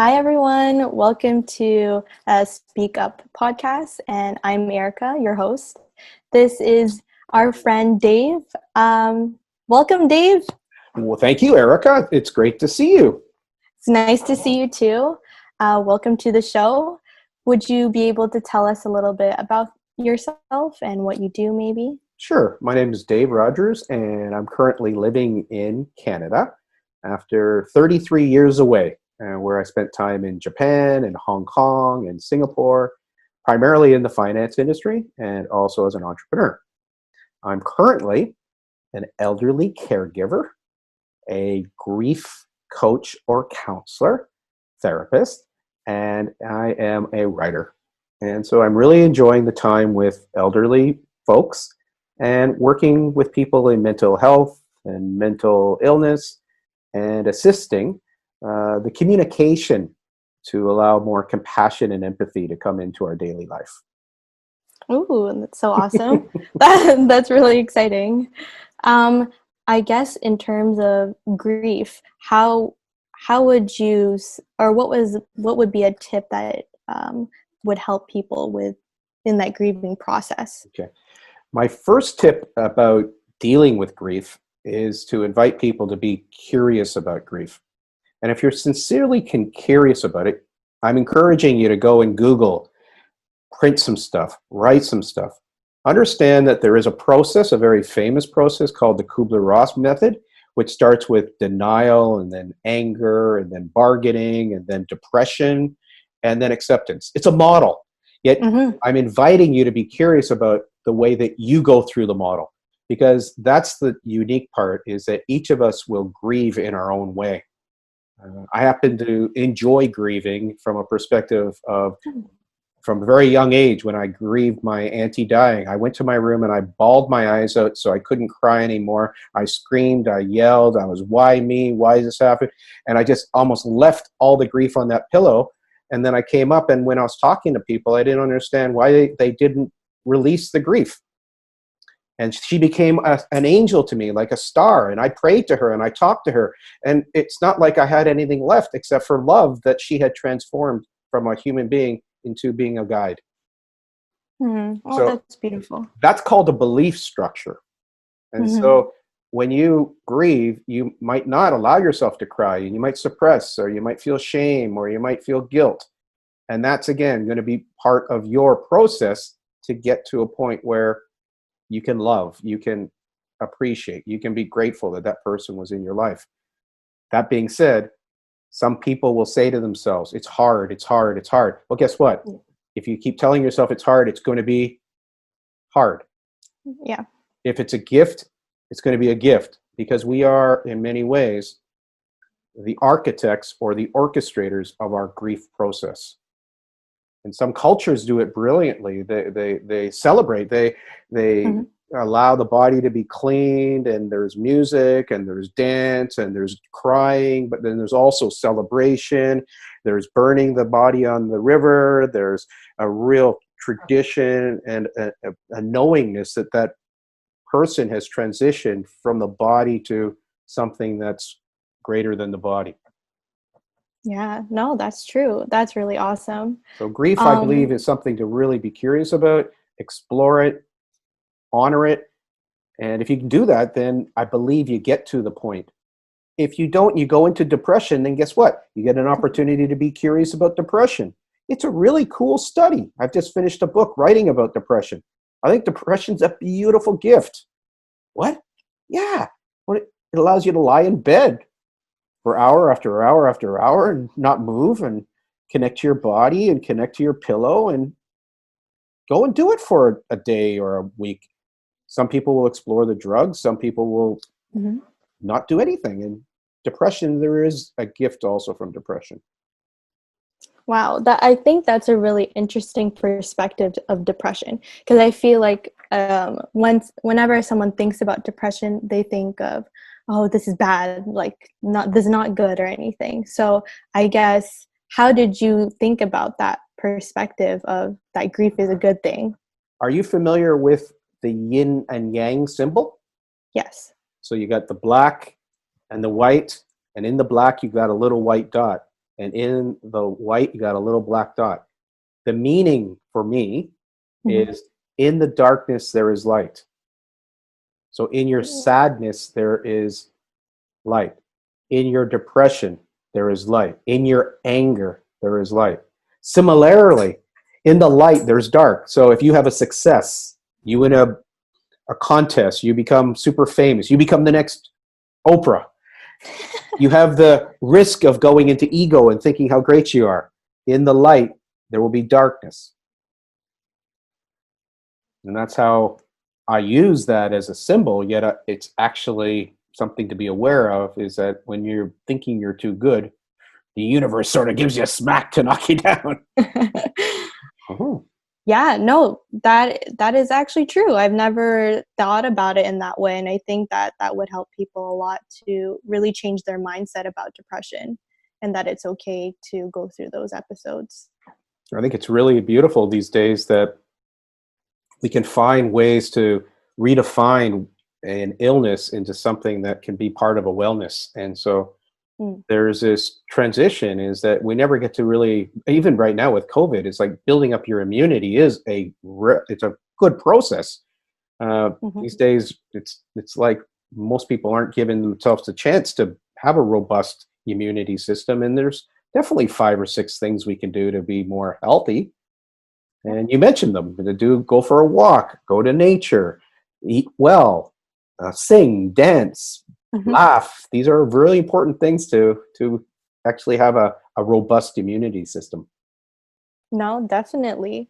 Hi, everyone. Welcome to Speak Up podcast, and I'm Erika, your host. This is our friend Dave. Welcome, Dave. Well, thank you, Erika. It's great to see you. It's nice to see you too. Welcome to the show. Would you be able to tell us a little bit about yourself and what you do, maybe? Sure. My name is Dave Rogers, and I'm currently living in Canada after 33 years away, where I spent time in Japan and Hong Kong and Singapore, primarily in the finance industry and also as an entrepreneur. I'm currently an elderly caregiver, a grief coach or counselor, therapist, and I am a writer. And so I'm really enjoying the time with elderly folks and working with people in mental health and mental illness and assisting the communication to allow more compassion and empathy to come into our daily life. Ooh, that's so awesome. That's really exciting. I guess in terms of grief, how would you, or what would be a tip that would help people in that grieving process? Okay. My first tip about dealing with grief is to invite people to be curious about grief. And if you're sincerely curious about it, I'm encouraging you to go and Google, print some stuff, write some stuff. Understand that there is a process, a very famous process called the Kubler-Ross method, which starts with denial and then anger and then bargaining and then depression and then acceptance. It's a model. Yet I'm inviting you to be curious about the way that you go through the model, because that's the unique part, is that each of us will grieve in our own way. I happen to enjoy grieving from a perspective of, from a very young age, when I grieved my auntie dying, I went to my room and I bawled my eyes out so I couldn't cry anymore. I screamed, I yelled, I was, why me? Why is this happening? And I just almost left all the grief on that pillow. And then I came up, and when I was talking to people, I didn't understand why they didn't release the grief. And she became an angel to me, like a star. And I prayed to her and I talked to her. And it's not like I had anything left except for love that she had transformed from a human being into being a guide. Oh, So that's beautiful. that's called a belief structure. And so when you grieve, you might not allow yourself to cry, and you might suppress, or you might feel shame, or you might feel guilt. And that's, again, going to be part of your process to get to a point where you can love, you can appreciate, you can be grateful that that person was in your life. That being said, some people will say to themselves, it's hard, it's hard, it's hard. Well, guess what? If you keep telling yourself it's hard, it's going to be hard. Yeah. If it's a gift, it's going to be a gift, because we are, in many ways, the architects or the orchestrators of our grief process. And some cultures do it brilliantly. They celebrate. They allow the body to be cleaned, and there's music, and there's dance, and there's crying, but then there's also celebration. There's burning the body on the river. There's a real tradition and a knowingness that that person has transitioned from the body to something that's greater than the body. Yeah, no, that's true. That's really awesome. So grief, I believe, is something to really be curious about, explore it, honor it. And if you can do that, then I believe you get to the point. If you don't, you go into depression, then guess what? You get an opportunity to be curious about depression. It's a really cool study. I've just finished a book writing about depression. I think depression's a beautiful gift. What? Yeah. Well, it allows you to lie in bed for hour after hour after hour and not move, and connect to your body and connect to your pillow, and go and do it for a day or a week. Some people will explore the drugs. Some people will not do anything. And depression, there is a gift also from depression. Wow, I think that's a really interesting perspective of depression, because I feel like whenever someone thinks about depression, they think of, oh, this is bad, like this is not good or anything. So I guess, how did you think about that perspective of that grief is a good thing? Are you familiar with the yin and yang symbol? Yes. So you got the black and the white, and in the black you got a little white dot. and in the white, you got a little black dot. The meaning for me is in the darkness, there is light. So in your sadness, there is light. In your depression, there is light. In your anger, there is light. Similarly, in the light, there's dark. So if you have a success, you win a contest, you become super famous, you become the next Oprah. You have the risk of going into ego and thinking how great you are. In the light, there will be darkness. And that's how I use that as a symbol, yet it's actually something to be aware of, is that when you're thinking you're too good, the universe sort of gives you a smack to knock you down. Yeah, no, that is actually true. I've never thought about it in that way, and I think that would help people a lot to really change their mindset about depression, and that it's okay to go through those episodes. I think it's really beautiful these days that we can find ways to redefine an illness into something that can be part of a wellness. And so there's this transition, is that we never get to really, even right now with COVID, it's like building up your immunity is it's a good process. These days, it's like most people aren't giving themselves a chance to have a robust immunity system. And there's definitely 5 or 6 things we can do to be more healthy. And you mentioned them. Go for a walk, go to nature, eat well, sing, dance, laugh. These are really important things to actually have a robust immunity system. No, definitely.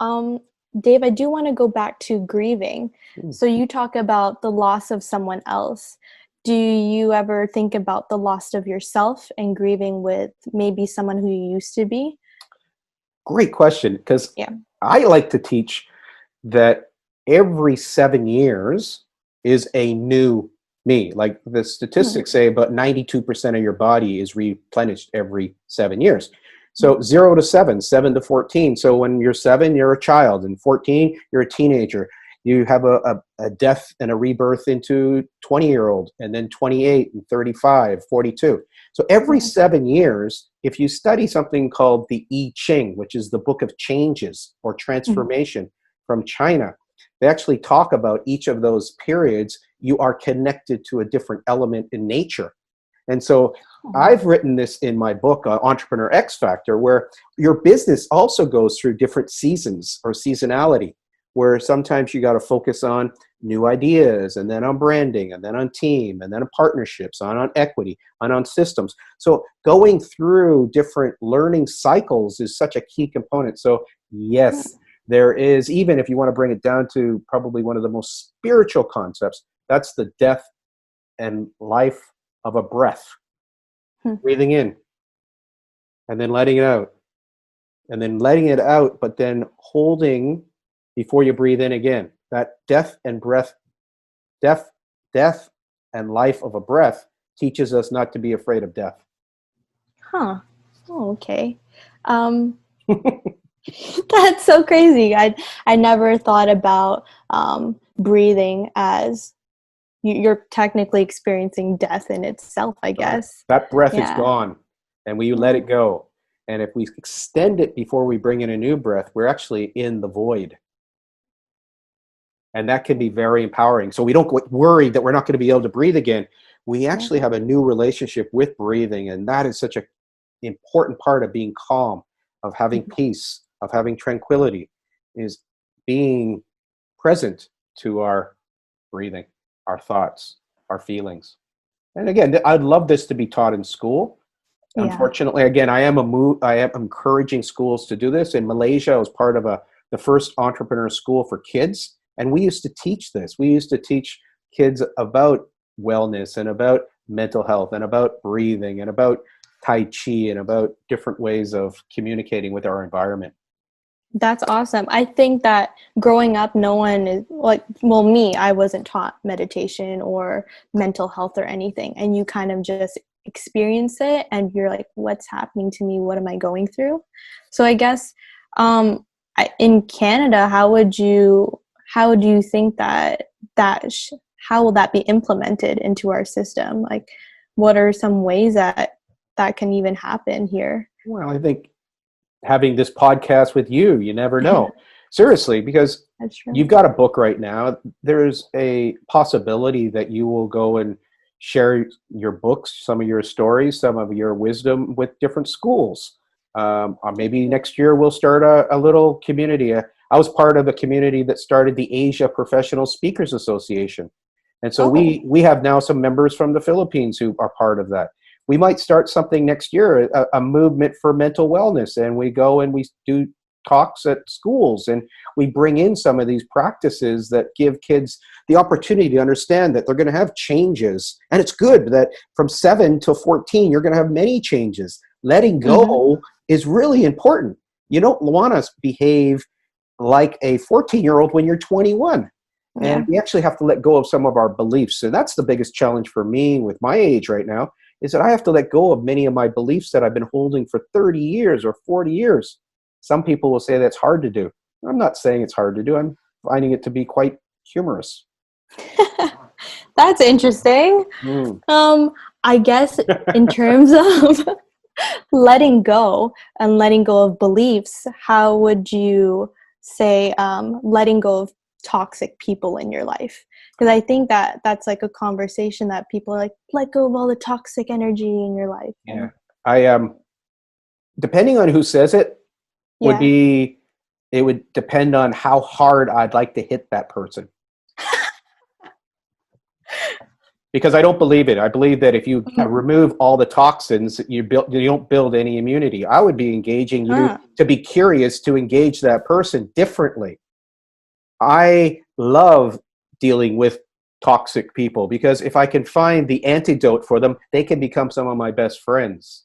Dave, I do want to go back to grieving. So you talk about the loss of someone else. Do you ever think about the loss of yourself and grieving with maybe someone who you used to be? Great question, because I like to teach that every 7 years is a new me. Like the statistics say about 92% of your body is replenished every 7 years. So 0 to 7, 7 to 14. So when you're 7, you're a child, and 14, you're a teenager. You have a death and a rebirth into 20-year-old, and then 28 and 35, 42. So every 7 years, if you study something called the I Ching, which is the book of changes or transformation from China, they actually talk about each of those periods. You are connected to a different element in nature. And so I've written this in my book, Entrepreneur X Factor, where your business also goes through different seasons or seasonality, where sometimes you got to focus on new ideas, and then on branding, and then on team, and then on partnerships, on equity, on systems. So going through different learning cycles is such a key component. So yes, there is, even if you want to bring it down to probably one of the most spiritual concepts, that's the death and life of a breath. Breathing in, and then letting it out, and then letting it out, but then holding before you breathe in again. That death and life of a breath teaches us not to be afraid of death. Oh, okay. That's so crazy. I never thought about breathing as you're technically experiencing death in itself, I guess. That breath is gone, and we let it go. And if we extend it before we bring in a new breath, we're actually in the void. And that can be very empowering. So we don't worry that we're not going to be able to breathe again. We actually have a new relationship with breathing, and that is such an important part of being calm, of having peace, of having tranquility, is being present to our breathing, our thoughts, our feelings. And again, I'd love this to be taught in school. Unfortunately, again, I am encouraging schools to do this. In Malaysia, I was part of the first entrepreneur school for kids, and we used to teach this. We used to teach kids about wellness and about mental health and about breathing and about Tai Chi and about different ways of communicating with our environment. That's awesome. I think that growing up, no one is me, I wasn't taught meditation or mental health or anything. And you kind of just experience it and you're like, what's happening to me? What am I going through? So I guess in Canada, how do you think how will that be implemented into our system? Like, what are some ways that that can even happen here. Well, I think having this podcast with you, you never know. Seriously, because That's true. you've got a book right now. There's a possibility that you will go and share your books, some of your stories, some of your wisdom with different schools. Or maybe next year we'll start a little community. I was part of a community that started the Asia Professional Speakers Association. And so Oh, we have now some members from the Philippines who are part of that. We might start something next year, a movement for mental wellness, and we go and we do talks at schools, and we bring in some of these practices that give kids the opportunity to understand that they're going to have changes. And it's good that from 7 to 14, you're going to have many changes. Letting hmm, go is really important. You don't want to behave like a 14-year-old when you're 21. And yeah. we actually have to let go of some of our beliefs. And that's the biggest challenge for me with my age right now, is that I have to let go of many of my beliefs that I've been holding for 30 years or 40 years. Some people will say that's hard to do. I'm not saying it's hard to do. I'm finding it to be quite humorous. That's interesting. Mm. Um, I guess in terms of letting go and letting go of beliefs, how would you say letting go of toxic people in your life? Because I think that that's like a conversation that people are like, let go of all the toxic energy in your life. Yeah. And I depending on who says it, would yeah. be it would depend on how hard I'd like to hit that person. Because I don't believe it. I believe that if you remove all the toxins, you don't build any immunity. I would be engaging you Huh. to be curious to engage that person differently. I love dealing with toxic people because if I can find the antidote for them, they can become some of my best friends.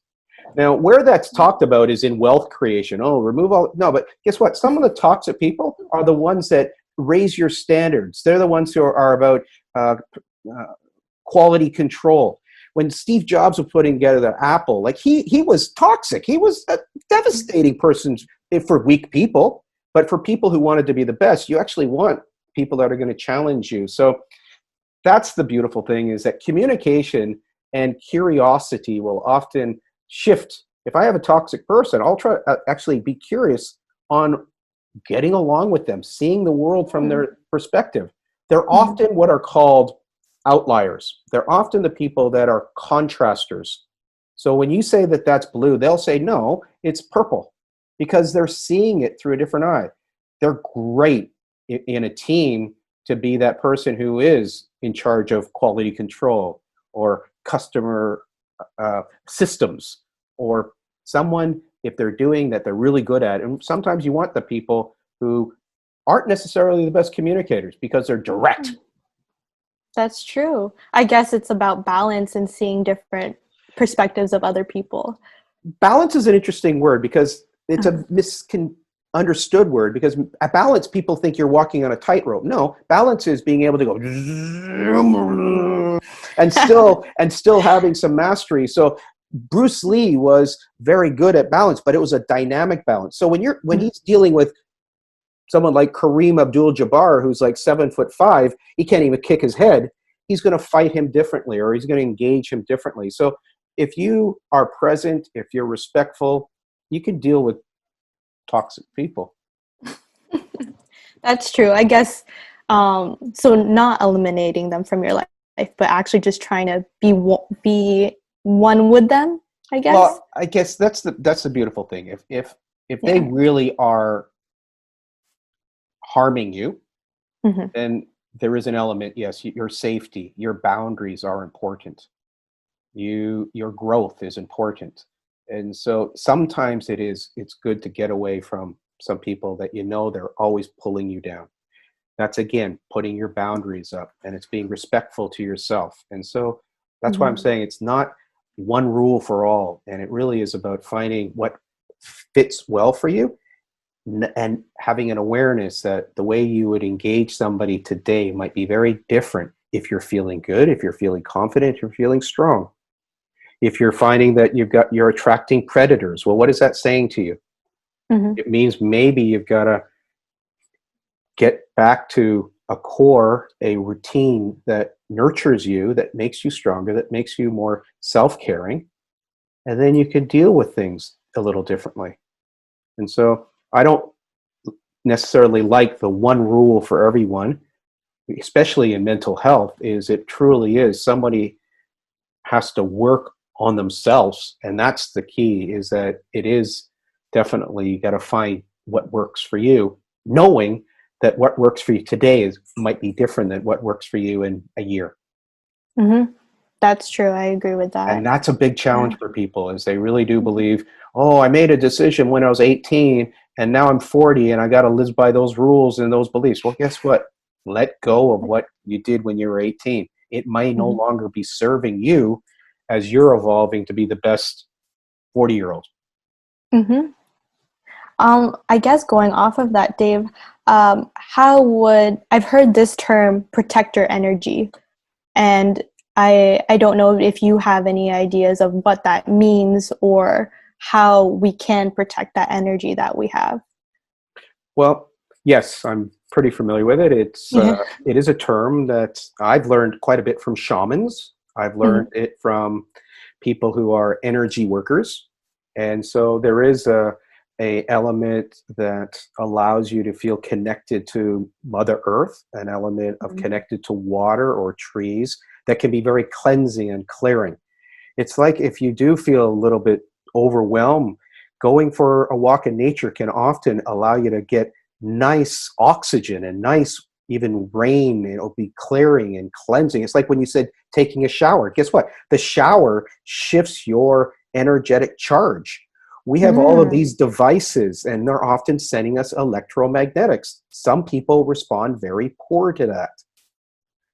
Now, where that's talked about is in wealth creation. Oh, remove all. No, but guess what? Some of the toxic people are the ones that raise your standards. They're the ones who are about uh, uh, quality control. When Steve Jobs was putting together the Apple, like he was toxic. He was a devastating person for weak people, but for people who wanted to be the best, you actually want people that are going to challenge you. So that's the beautiful thing, is that communication and curiosity will often shift. If I have a toxic person, I'll try actually be curious on getting along with them, seeing the world from Hmm. their perspective. They're Hmm. often what are called outliers. They're often the people that are contrasters. So when you say that that's blue, they'll say, no, it's purple, because they're seeing it through a different eye. They're great in a team to be that person who is in charge of quality control or customer systems, or someone, if they're doing that, they're really good at. And sometimes you want the people who aren't necessarily the best communicators because they're direct. That's true. I guess it's about balance and seeing different perspectives of other people. Balance is an interesting word because it's Uh, a misunderstood word, because at balance people think you're walking on a tightrope. No, balance is being able to go and still having some mastery. So Bruce Lee was very good at balance, but it was a dynamic balance. So when he's dealing with someone like Kareem Abdul-Jabbar, who's like 7'5", he can't even kick his head. He's going to fight him differently, or he's going to engage him differently. So if you are present, if you're respectful, you can deal with toxic people. That's true. I guess so not eliminating them from your life, but actually just trying to be one with them, I guess. Well, I guess that's the beautiful thing. If they Yeah. really are harming you, Hmm. then there is an element. Yes, your safety, your boundaries are important. Your growth is important, and so sometimes it's good to get away from some people that you know they're always pulling you down. That's again putting your boundaries up, and it's being respectful to yourself. And so that's why I'm Hmm. saying it's not one rule for all, and it really is about finding what fits well for you, and having an awareness that the way you would engage somebody today might be very different if you're feeling good, if you're feeling confident, if you're feeling strong. If you're finding that you're attracting predators, well, what is that saying to you? Hmm. It means maybe you've got to get back to a core, a routine that nurtures you, that makes you stronger, that makes you more self-caring, and then you can deal with things a little differently. And so I don't necessarily like the one rule for everyone, especially in mental health, is it truly is somebody has to work on themselves. And that's the key, is that it is definitely, you got to find what works for you, knowing that what works for you today might be different than what works for you in a year. Mm-hmm. That's true. I agree with And that. that's a big Yeah. challenge for people, is they really do believe, oh, I made a decision when I was 18 and now I'm 40 and I got to live by those rules and those beliefs. Well, guess what? Let go of what you did when you were 18. It may no Mm-hmm. longer be serving you as you're evolving to be the best 40-year-old. Mm-hmm. I guess going off of that, Dave, how would I've heard this term protector energy, and I don't know if you have any ideas of what that means or how we can protect that energy that we have. Well, yes, I'm pretty familiar with it. Yeah. It is a term that I've learned quite a bit from shamans. I've learned Mm-hmm. it from people who are energy workers, and so there is a element that allows you to feel connected to Mother Earth, an element of connected to water or trees that can be very cleansing and clearing. It's like if you do feel a little bit overwhelmed, going for a walk in nature can often allow you to get nice oxygen and nice even rain. It'll be clearing and cleansing. It's like when you said taking a shower. Guess what? The shower shifts your energetic charge. We have all of Mm. these devices and they're often sending us electromagnetics. Some people respond very poor to that.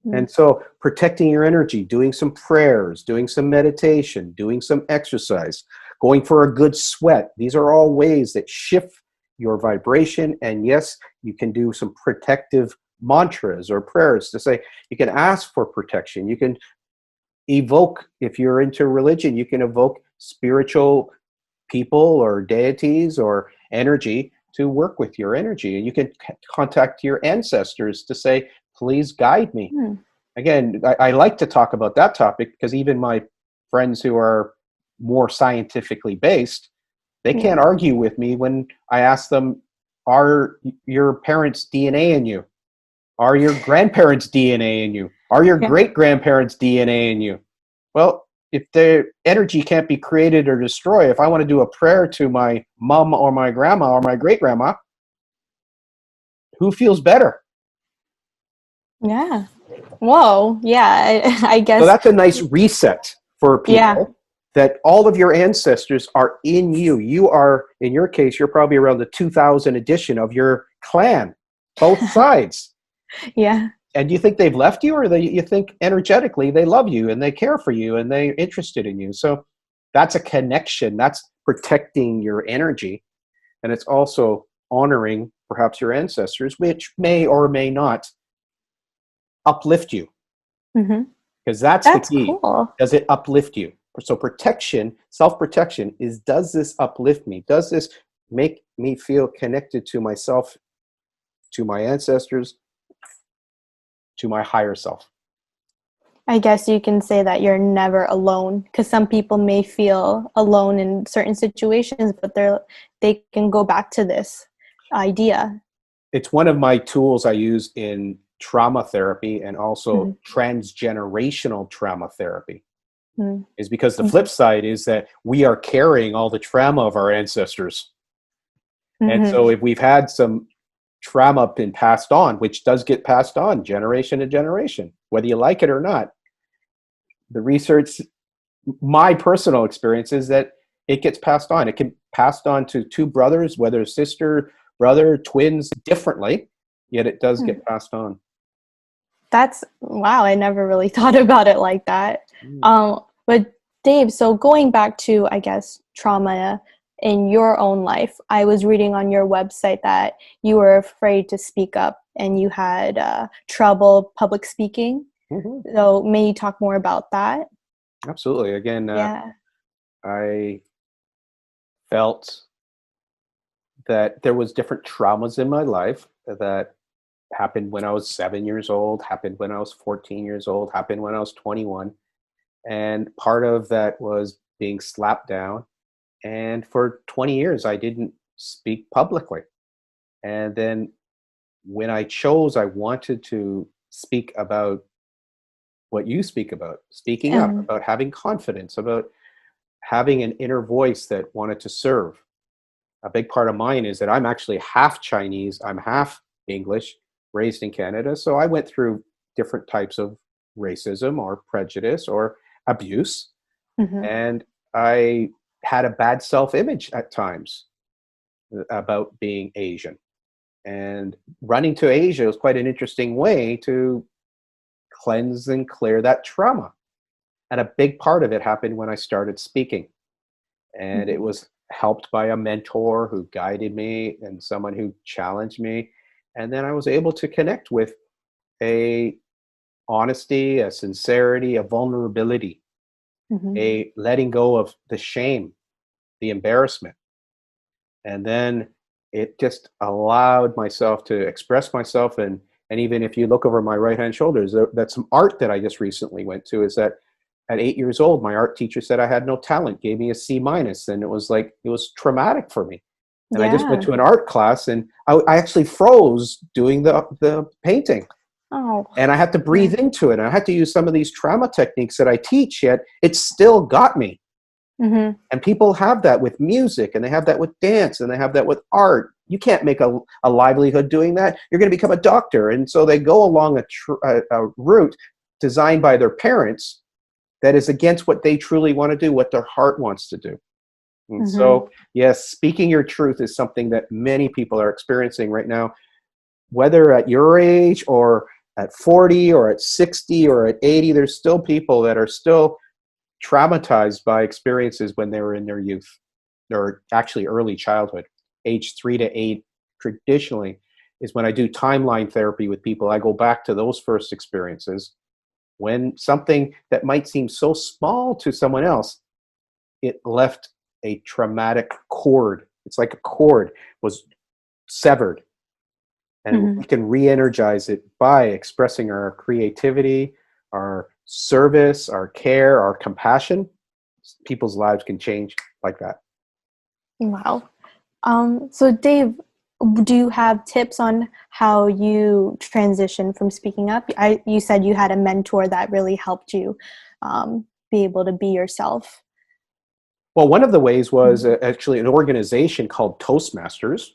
Mm. And so protecting your energy, doing some prayers, doing some meditation, doing some exercise, going for a good sweat. These are all ways that shift your vibration. And yes, you can do some protective mantras or prayers to say, you can ask for protection. You can evoke, if you're into religion, you can evoke spiritual people or deities or energy to work with your energy. And you can contact your ancestors to say, please guide me. Mm. Again, I like to talk about that topic because even my friends who are more scientifically based, they Yeah. can't argue with me when I ask them, are your parents' DNA in you? Are your grandparents' DNA in you? Are your Yeah. great grandparents' DNA in you? Well, if the energy can't be created or destroyed, if I want to do a prayer to my mom or my grandma or my great grandma, who feels better? Yeah. Whoa. Yeah. I So guess. that's a nice reset for Yeah. people, that all of your ancestors are in you. You are, in your case, you're probably around the 2000 edition of your clan, both sides. Yeah. And you think they've left you, or you think energetically they love you and they care for you and they're interested in you. So that's a connection. That's protecting your energy. And it's also honoring perhaps your ancestors, which may or may not uplift you. Mm-hmm. Because that's the That's key. cool. Does it uplift you? So protection, self-protection is, does this uplift me? Does this make me feel connected to myself, to my ancestors, to my higher self? I guess you can say that you're never alone, because some people may feel alone in certain situations, but they can go back to this idea. It's one of my tools I use in trauma therapy and also Mm-hmm. transgenerational trauma therapy, is because the flip side is that we are carrying all the trauma of our ancestors. And Mm-hmm. so if we've had some trauma been passed on, which does get passed on generation to generation, whether you like it or not, the research, my personal experience is that it gets passed on. It can passed on to two brothers, whether sister, brother, twins, differently, yet it does get passed on. That's wow. I never really thought about it like that. Mm. But Dave, so going back to, I guess, trauma in your own life, I was reading on your website that you were afraid to speak up and you had trouble public speaking. Mhm. So may you talk more about that? Absolutely. Again, Yeah. I felt that there was different traumas in my life that happened when I was 7 years old, happened when I was 14 years old, happened when I was 21. And part of that was being slapped down. And for 20 years, I didn't speak publicly. And then when I wanted to speak about what you speak about, speaking up, Um, about having confidence, about having an inner voice that wanted to serve. A big part of mine is that I'm actually half Chinese, I'm half English, raised in Canada. So I went through different types of racism or prejudice or abuse. mhm. And I had a bad self image at times about being Asian. And running to Asia was quite an interesting way to cleanse and clear that trauma. And a big part of it happened when I started speaking. And it Mhm. was helped by a mentor who guided me and someone who challenged me. And then I was able to connect with a honesty, a sincerity, a vulnerability, Mhm. a letting go of the shame, the embarrassment. And then it just allowed myself to express myself. And even if you look over my right hand shoulders, that's some art that I just recently went to. Is that at 8 years old, my art teacher said I had no talent, gave me a C minus, and it was traumatic for me. And I just went Yeah. to an art class, and I actually froze doing the painting, Oh, and I had to yeah. breathe into it. And I had to use some of these trauma techniques that I teach. Yet it still got me. Mhm. And people have that with music, and they have that with dance, and they have that with art. You can't make a livelihood doing that. You're going to become a doctor. And so they go along a route designed by their parents that is against what they truly want to do, what their heart wants to do. And Mhm. so, yes, speaking your truth is something that many people are experiencing right now, whether at your age or at 40 or at 60 or at 80. There's still people that are still traumatized by experiences when they were in their youth or actually early childhood. Age 3 to 8 traditionally is when I do timeline therapy with people. I go back to those first experiences when something that might seem so small to someone else, it left a traumatic cord. It's like a cord was severed, and we Mhm. can re-energize it by expressing our creativity, our service, our care, our compassion. People's lives can change like that. Wow. So Dave, do you have tips on how you transition from speaking up? You said you had a mentor that really helped you be able to be yourself. Well, one of the ways was Mhm. actually an organization called Toastmasters.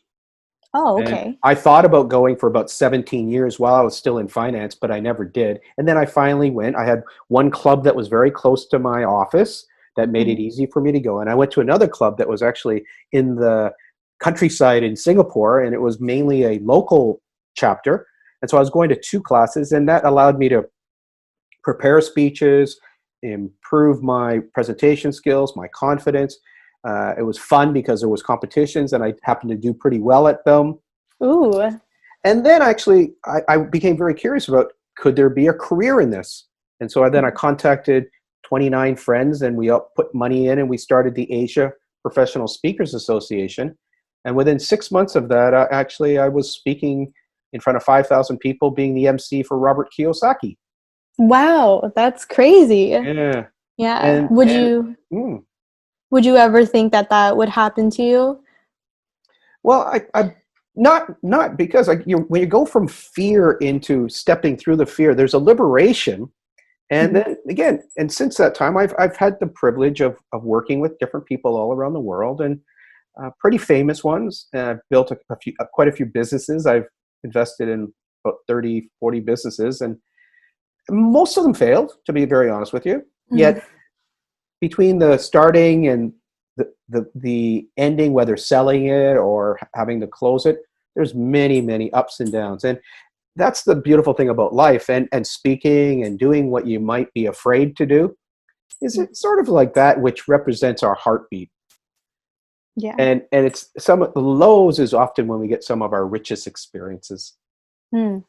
Oh, And okay. I thought about going for about 17 years while I was still in finance, but I never did. And then I finally went. I had one club that was very close to my office that made it Mhm. easy for me to go. And I went to another club that was actually in the countryside in Singapore, and it was mainly a local chapter. And so I was going to two classes, and that allowed me to prepare speeches, improve my presentation skills, my confidence. It was fun because there was competitions, and I happened to do pretty well at them. Ooh. And then actually, I became very curious about, could there be a career in this? And so then I Mhm. contacted 29 friends, and we all put money in, and we started the Asia Professional Speakers Association. And within 6 months of that, actually, I was speaking in front of 5,000 people, being the MC for Robert Kiyosaki. Wow, that's crazy. Yeah, Yeah. and mm, Would you ever think that that would happen to you? well, I not because when you go from fear into stepping through the fear, there's a liberation. And Mhm. then again, and since that time, I've had the privilege of working with different people all around the world, and pretty famous ones. I've built quite a few businesses. I've invested in about 30, 40 businesses, and most of them failed, to be very honest with you. Mhm. Yet between the starting and the ending, whether selling it or having to close it, there's many ups and downs. And that's the beautiful thing about life, and speaking and doing what you might be afraid to do is Mm. it sort of like that which represents our heartbeat. Yeah. And it's some of the lows is often when we get some of our richest experiences. Mm.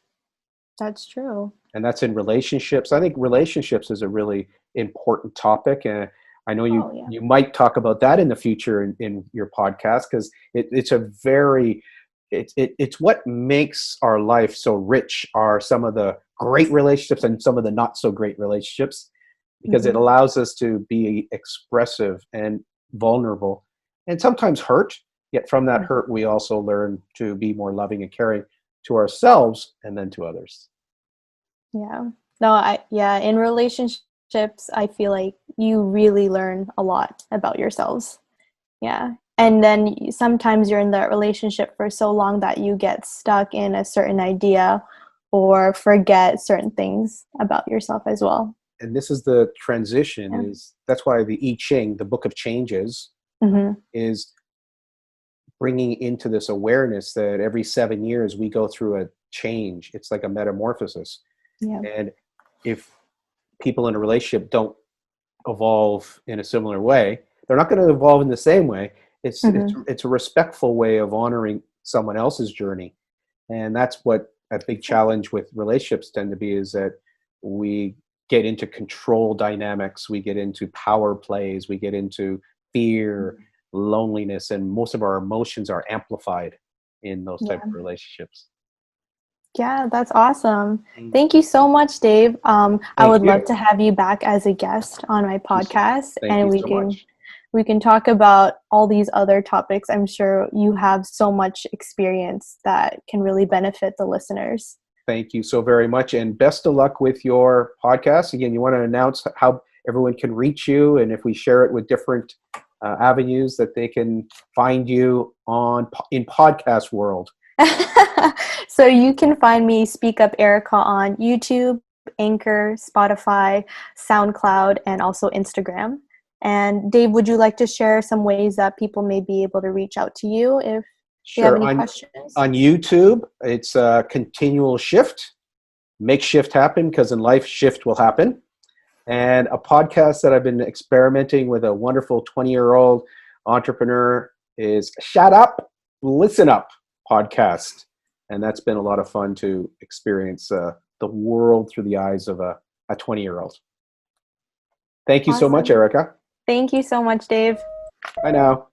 That's true. And that's in relationships. I think relationships is a really important topic, and I know Oh, yeah. you might talk about that in the future in your podcast, because it's a very it's what makes our life so rich are some of the great relationships and some of the not so great relationships. because it allows us to be expressive and vulnerable and sometimes hurt. Yet from that hurt, we also learn to be more loving and caring to ourselves and then to others. Yeah. No, in relationships, I feel like you really learn a lot about yourselves. Yeah. And then sometimes you're in that relationship for so long that you get stuck in a certain idea or forget certain things about yourself as well. And this is the transition, Yeah. is that's why the I Ching, the book of changes, is bringing into this awareness that every 7 years we go through a change. It's like a metamorphosis. Yeah. And if people in a relationship don't evolve in a similar way, they're not going to evolve in the same way. It's a respectful way of honoring someone else's journey. And that's what a big challenge with relationships tend to be, is that we get into control dynamics, we get into power plays, we get into fear, loneliness, and most of our emotions are amplified in those type of relationships. Yeah, that's awesome. Thank you so much, Dave. I would love to have you back as a guest on my podcast, and we can talk about all these other topics. I'm sure you have so much experience that can really benefit the listeners. Thank you so very much, and best of luck with your podcast. Again, you want to announce how everyone can reach you, and if we share it with different avenues that they can find you in podcast world. So you can find me, Speak Up Erika, on YouTube, Anchor, Spotify, SoundCloud, and also Instagram. And Dave, would you like to share some ways that people may be able to reach out to you if they have any questions? On YouTube, it's a continual shift. Make shift happen, because in life, shift will happen. And a podcast that I've been experimenting with a wonderful 20-year-old entrepreneur is Shut Up, Listen Up podcast. And that's been a lot of fun to experience the world through the eyes of a 20-year-old. Thank you so much, Erika. Thank you so much, Dave. Bye now.